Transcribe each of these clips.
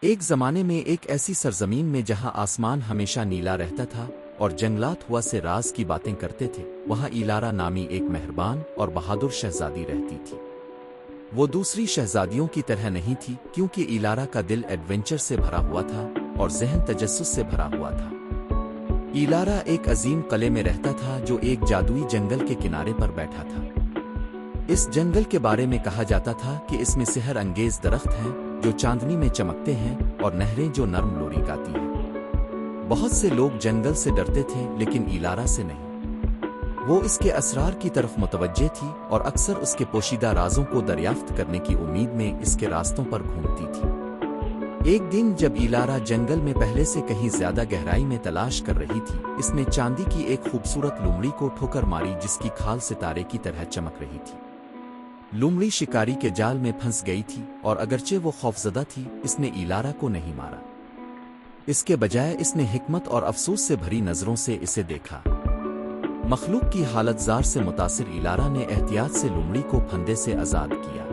ایک زمانے میں ایک ایسی سرزمین میں جہاں آسمان ہمیشہ نیلا رہتا تھا اور جنگلات ہوا سے راز کی باتیں کرتے تھے، وہاں ایلارا نامی ایک مہربان اور بہادر شہزادی رہتی تھی۔ وہ دوسری شہزادیوں کی طرح نہیں تھی، کیونکہ ایلارا کا دل ایڈونچر سے بھرا ہوا تھا اور ذہن تجسس سے بھرا ہوا تھا۔ ایلارا ایک عظیم قلعے میں رہتا تھا جو ایک جادوئی جنگل کے کنارے پر بیٹھا تھا۔ اس جنگل کے بارے میں کہا جاتا تھا کہ اس میں سحر انگیز درخت ہیں جو چاندنی میں چمکتے ہیں اور نہریں جو نرم لوری گاتی ہیں۔ بہت سے لوگ جنگل سے ڈرتے تھے لیکن ایلارا سے نہیں۔ وہ اس کے اسرار کی طرف متوجہ تھی اور اکثر اس کے پوشیدہ رازوں کو دریافت کرنے کی امید میں اس کے راستوں پر گھومتی تھی۔ ایک دن جب ایلارا جنگل میں پہلے سے کہیں زیادہ گہرائی میں تلاش کر رہی تھی، اس نے چاندی کی ایک خوبصورت لومڑی کو ٹھوکر ماری جس کی کھال ستارے کی طرح چمک رہی تھی۔ لومڑی شکاری کے جال میں پھنس گئی تھی اور اگرچہ وہ خوفزدہ تھی، اس نے ایلارا کو نہیں مارا۔ اس کے بجائے اس نے حکمت اور افسوس سے بھری نظروں سے اسے دیکھا۔ مخلوق کی حالت زار سے متاثر ایلارا نے احتیاط سے لومڑی کو پھندے سے آزاد کیا۔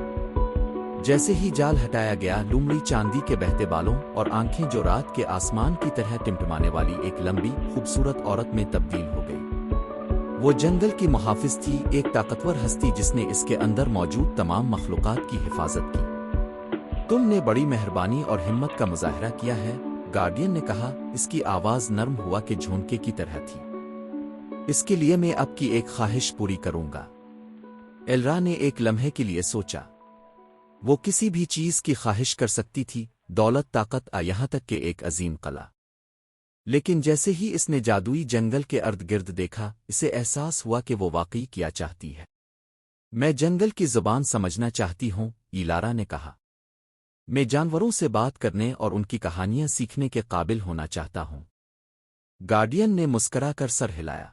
جیسے ہی جال ہٹایا گیا، لومڑی چاندی کے بہتے بالوں اور آنکھیں جو رات کے آسمان کی طرح ٹمٹمانے والی ایک لمبی، خوبصورت عورت میں تبدیل ہو گئی۔ وہ جنگل کی محافظ تھی، ایک طاقتور ہستی جس نے اس کے اندر موجود تمام مخلوقات کی حفاظت کی۔ تم نے بڑی مہربانی اور ہمت کا مظاہرہ کیا ہے، گارڈین نے کہا۔ اس کی آواز نرم ہوا کے جھونکے کی طرح تھی۔ اس کے لیے میں اب کی ایک خواہش پوری کروں گا۔ ایلرا نے ایک لمحے کے لیے سوچا۔ وہ کسی بھی چیز کی خواہش کر سکتی تھی، دولت، طاقت، یہاں تک کہ ایک عظیم قلعہ۔ لیکن جیسے ہی اس نے جادوئی جنگل کے ارد گرد دیکھا، اسے احساس ہوا کہ وہ واقعی کیا چاہتی ہے۔ میں جنگل کی زبان سمجھنا چاہتی ہوں، ایلارا نے کہا۔ میں جانوروں سے بات کرنے اور ان کی کہانیاں سیکھنے کے قابل ہونا چاہتا ہوں۔ گارڈین نے مسکرا کر سر ہلایا۔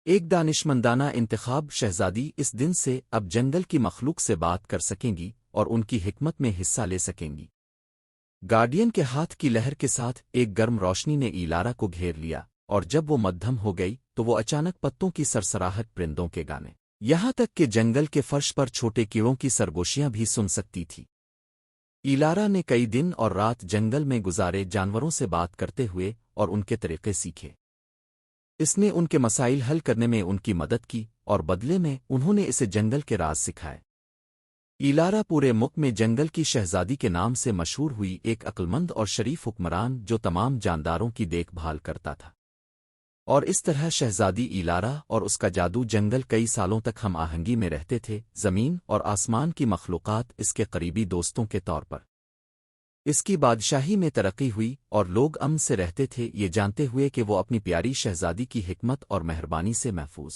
ایک دانشمندانہ انتخاب، شہزادی اس دن سے اب جنگل کی مخلوق سے بات کر سکیں گی اور ان کی حکمت میں حصہ لے سکیں گی۔ گارڈین کے ہاتھ کی لہر کے ساتھ ایک گرم روشنی نے ایلارا کو گھیر لیا، اور جب وہ مدھم ہو گئی تو وہ اچانک پتوں کی سرسراہٹ، پرندوں کے گانے، یہاں تک کہ جنگل کے فرش پر چھوٹے کیڑوں کی سرگوشیاں بھی سن سکتی تھی۔ ایلارا نے کئی دن اور رات جنگل میں گزارے، جانوروں سے بات کرتے ہوئے اور ان کے طریقے سیکھے۔ اس نے ان کے مسائل حل کرنے میں ان کی مدد کی اور بدلے میں انہوں نے اسے جنگل کے راز سکھائے۔ ایلارا پورے ملک میں جنگل کی شہزادی کے نام سے مشہور ہوئی، ایک عقلمند اور شریف حکمران جو تمام جانداروں کی دیکھ بھال کرتا تھا۔ اور اس طرح شہزادی ایلارا اور اس کا جادو جنگل کئی سالوں تک ہم آہنگی میں رہتے تھے، زمین اور آسمان کی مخلوقات اس کے قریبی دوستوں کے طور پر۔ اس کی بادشاہی میں ترقی ہوئی اور لوگ امن سے رہتے تھے، یہ جانتے ہوئے کہ وہ اپنی پیاری شہزادی کی حکمت اور مہربانی سے محفوظ